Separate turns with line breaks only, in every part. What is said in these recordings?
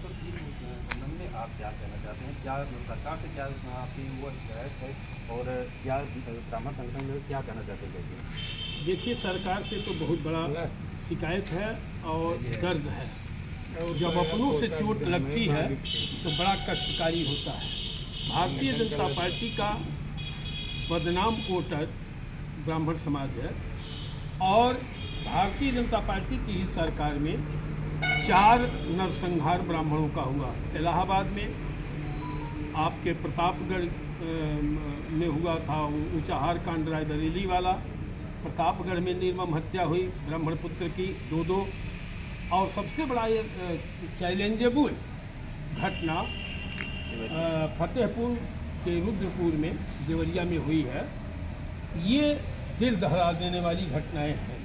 तो इस संबंध में आप क्या कहना चाहते हैं? क्या सरकार से क्या आपकी वो शिकायत है और क्या ब्राह्मण संगठन में क्या कहना चाहते हैं?
देखिए, सरकार से तो बहुत बड़ा शिकायत है और दर्द है। जब अपनों से चोट लगती है तो बड़ा कष्टकारी होता है। भारतीय जनता पार्टी का बदनाम वोटर ब्राह्मण समाज है और भारतीय जनता पार्टी की ही सरकार में 4 नरसंहार ब्राह्मणों का हुआ। इलाहाबाद में आपके प्रतापगढ़ में हुआ था ऊंचाहार कांड, रायबरेली वाला। प्रतापगढ़ में निर्मम हत्या हुई ब्राह्मण पुत्र की 2-2। और सबसे बड़ा ये चैलेंजेबल घटना फतेहपुर के रुद्रपुर में देवरिया में हुई है। ये दिल दहला देने वाली घटनाएं हैं।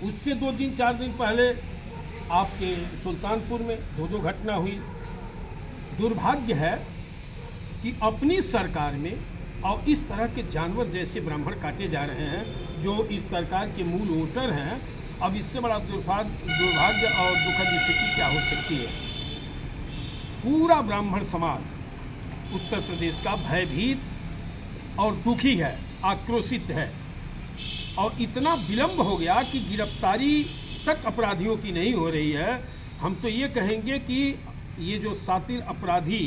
उससे 2-4 दिन पहले आपके सुल्तानपुर में 2 घटना हुई। दुर्भाग्य है कि अपनी सरकार में और इस तरह के जानवर जैसे ब्राह्मण काटे जा रहे हैं जो इस सरकार के मूल वोटर हैं। अब इससे बड़ा दुर्भाग्य और दुखद स्थिति क्या हो सकती है? पूरा ब्राह्मण समाज उत्तर प्रदेश का भयभीत और दुखी है, आक्रोशित है। और इतना विलंब हो गया कि गिरफ्तारी तक अपराधियों की नहीं हो रही है। हम तो ये कहेंगे कि ये जो सातिर अपराधी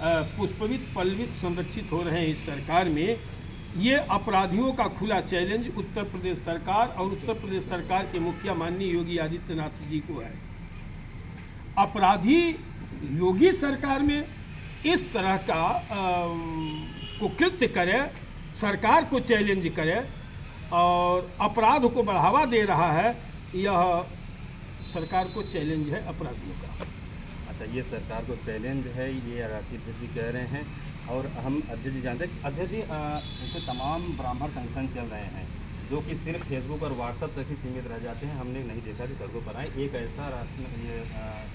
पुष्पवित पल्लवित संरक्षित हो रहे हैं इस सरकार में, ये अपराधियों का खुला चैलेंज उत्तर प्रदेश सरकार और उत्तर प्रदेश सरकार के मुखिया माननीय योगी आदित्यनाथ जी को है। अपराधी योगी सरकार में इस तरह का कुकृत्य करे, सरकार को चैलेंज करे और अपराध को बढ़ावा दे रहा है, यह सरकार को चैलेंज है अपराधियों का।
अच्छा, ये सरकार को चैलेंज है, ये राष्ट्रीय जी कह रहे हैं। और हम अध्यक्ष जी जानते हैं, अध्यक्ष जी ऐसे तमाम ब्राह्मण संगठन चल रहे हैं जो कि सिर्फ फेसबुक और व्हाट्सएप तक ही सीमित रह जाते हैं। हमने नहीं देखा कि सड़कों पर आए। एक ऐसा राष्ट्रीय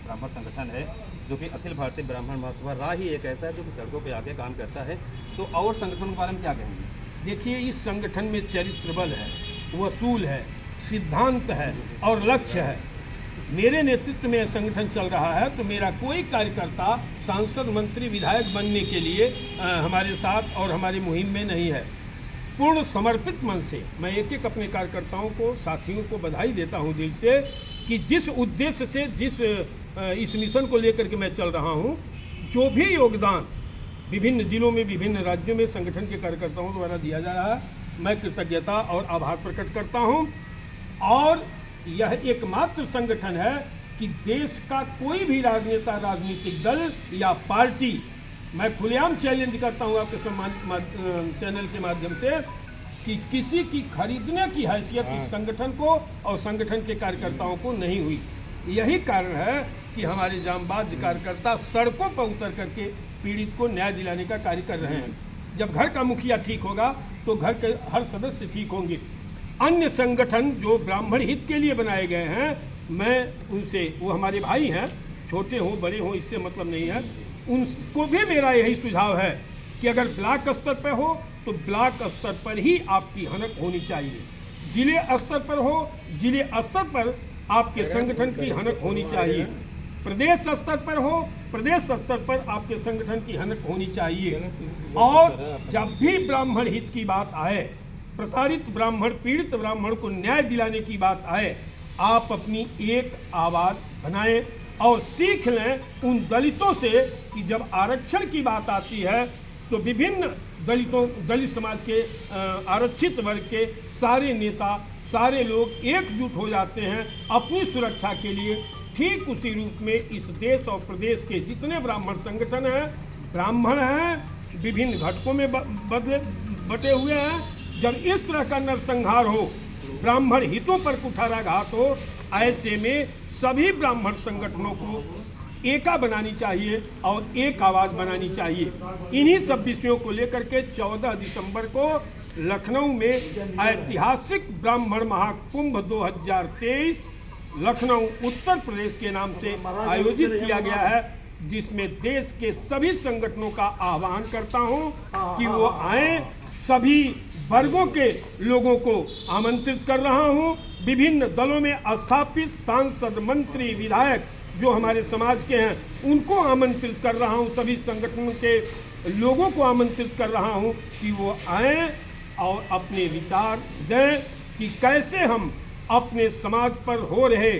ब्राह्मण संगठन है जो कि अखिल भारतीय ब्राह्मण महासभा राह ही एक ऐसा है जो कि सड़कों पर आके काम करता है। तो और संगठन के बारे में क्या कहेंगे?
देखिए, इस संगठन में चरित्र बल है, वसूल है, सिद्धांत है और लक्ष्य है। मेरे नेतृत्व में संगठन चल रहा है तो मेरा कोई कार्यकर्ता सांसद, मंत्री, विधायक बनने के लिए हमारे साथ और हमारी मुहिम में नहीं है। पूर्ण समर्पित मन से मैं एक अपने कार्यकर्ताओं को, साथियों को बधाई देता हूं दिल से कि जिस उद्देश्य से, इस मिशन को लेकर के मैं चल रहा हूं, जो भी योगदान विभिन्न जिलों में, विभिन्न राज्यों में संगठन के कार्यकर्ताओं द्वारा दिया जा रहा है, मैं कृतज्ञता और आभार प्रकट करता हूं। और यह एकमात्र संगठन है कि देश का कोई भी राजनेता, राजनीतिक दल या पार्टी, मैं खुलेआम चैलेंज करता हूं आपके सम्मानित चैनल के माध्यम से, कि किसी की खरीदने की हैसियत इस संगठन को और संगठन के कार्यकर्ताओं को नहीं हुई। यही कारण है कि हमारे जांबाज कार्यकर्ता सड़कों पर उतर करके पीड़ित को न्याय दिलाने का कार्य कर रहे हैं। जब घर का मुखिया ठीक होगा तो घर के हर सदस्य ठीक होंगे। अन्य संगठन जो ब्राह्मण हित के लिए बनाए गए हैं, मैं उनसे, वो हमारे भाई हैं, छोटे हों बड़े हों इससे मतलब नहीं है, उनको भी मेरा यही सुझाव है कि अगर ब्लॉक स्तर पर हो तो ब्लॉक स्तर पर ही आपकी हनक होनी चाहिए। जिले स्तर पर हो, जिले स्तर पर आपके संगठन की हनक होनी चाहिए। प्रदेश स्तर पर हो, प्रदेश स्तर पर आपके संगठन की हनक होनी चाहिए। और जब भी ब्राह्मण हित की बात आए, प्रताड़ित ब्राह्मण, पीड़ित ब्राह्मण को न्याय दिलाने की बात आए, आप अपनी एक आवाज़ बनाएं और सीख लें उन दलितों से कि जब आरक्षण की बात आती है तो विभिन्न दलित समाज के आरक्षित वर्ग के सारे नेता, सारे लोग एकजुट हो जाते हैं अपनी सुरक्षा के लिए। ठीक उसी रूप में इस देश और प्रदेश के जितने ब्राह्मण संगठन हैं, ब्राह्मण हैं, विभिन्न घटकों में बटे हुए हैं। जब इस तरह का नरसंहार हो, ब्राह्मण हितों पर कुठाराघात हो, ऐसे में सभी ब्राह्मण संगठनों को एका बनानी चाहिए और एक आवाज़ बनानी चाहिए। इन्हीं सब विषयों को लेकर के 14 दिसंबर को लखनऊ में ऐतिहासिक ब्राह्मण महाकुंभ 2023 लखनऊ उत्तर प्रदेश के नाम से आयोजित किया गया है, जिसमें देश के सभी संगठनों का आह्वान करता हूं कि वो आए। सभी वर्गों के लोगों को आमंत्रित कर रहा हूं। विभिन्न दलों में स्थापित सांसद, मंत्री, विधायक जो हमारे समाज के हैं उनको आमंत्रित कर रहा हूँ, सभी संगठन के लोगों को आमंत्रित कर रहा हूँ कि वो आएँ और अपने विचार दें कि कैसे हम अपने समाज पर हो रहे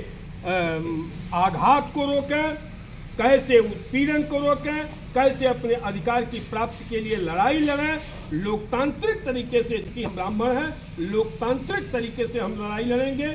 आघात को रोकें, कैसे उत्पीड़न को रोकें, कैसे अपने अधिकार की प्राप्ति के लिए लड़ाई लड़ें। लोकतांत्रिक तरीके से, कि हम ब्राह्मण हैं, लोकतांत्रिक तरीके से हम लड़ाई लड़ेंगे।